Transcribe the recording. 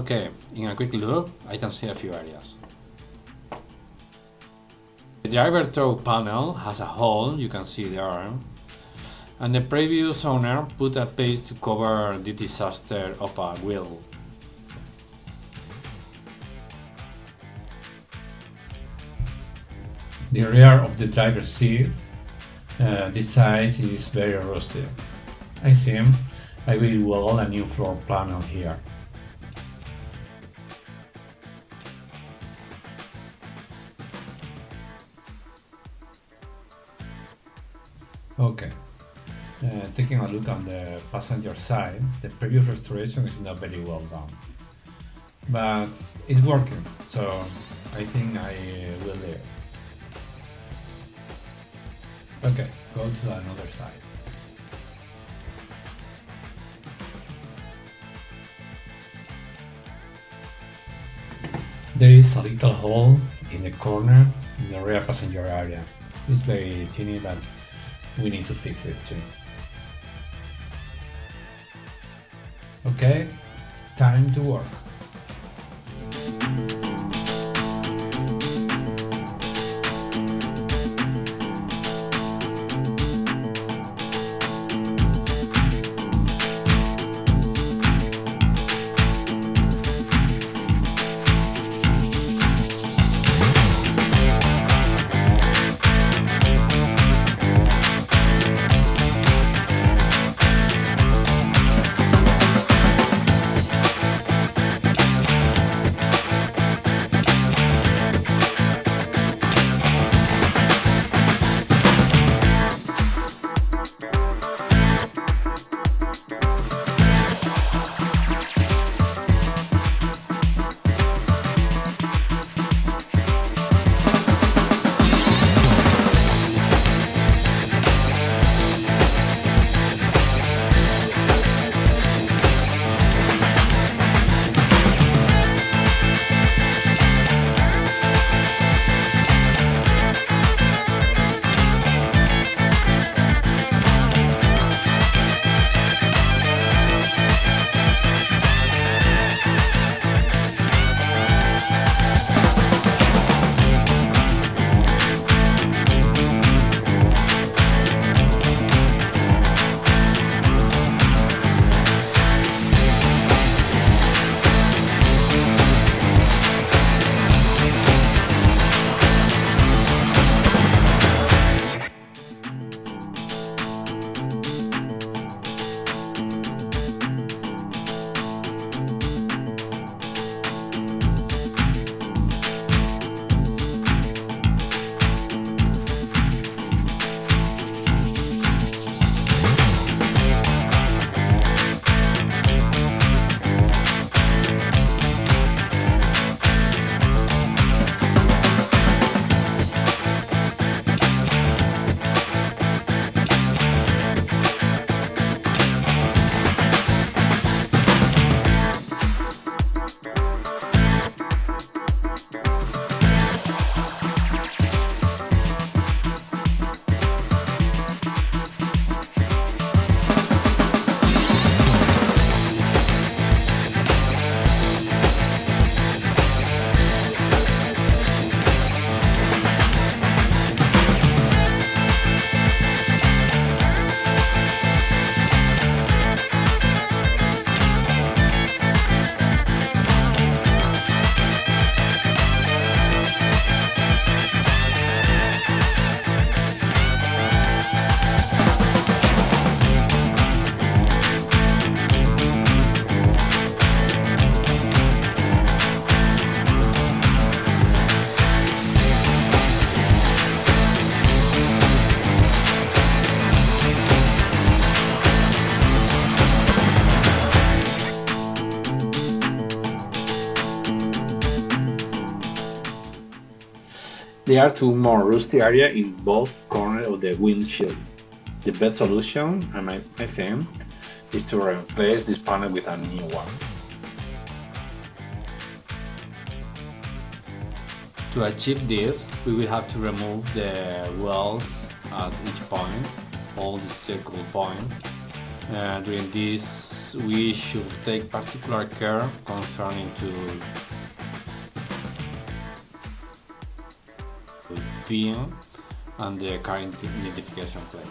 Okay, in a quick look, I can see a few areas. The driver toe panel has a hole, you can see there, and the previous owner put a paste to cover the disaster of a wheel. The rear of the driver's seat, this side is very rusty. I think I will weld a new floor panel here. Okay, taking a look on the passenger side, the previous restoration is not very well done, but it's working, so I think I will do it. Okay, go to another side. There is a little hole in the corner in the rear passenger area. It's very teeny, but we need to fix it too. Okay, time to work. There are two more rusty areas in both corners of the windshield. The best solution, I think, is to replace this panel with a new one. To achieve this, we will have to remove the welds at each point, all the circle points, During this, we should take particular care concerning to PIN and the car identification plate.